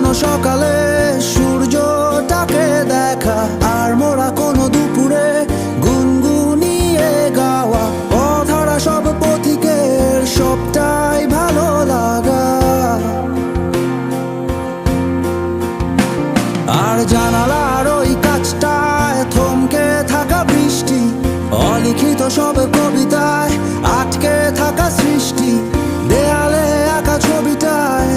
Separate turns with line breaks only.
কোনো সকালে সূর্যটাকে দেখা, আর মোরা কোনো দুপুরে গুনগুনিয়ে গাওয়া অধরা সব পথিকের সবটাই ভালো লাগা। আর জানালার ওই কাছটায় থমকে থাকা বৃষ্টি, অলিখিত সব কবিতায় আটকে থাকা সৃষ্টি, দেয়ালে আঁকা ছবিটায়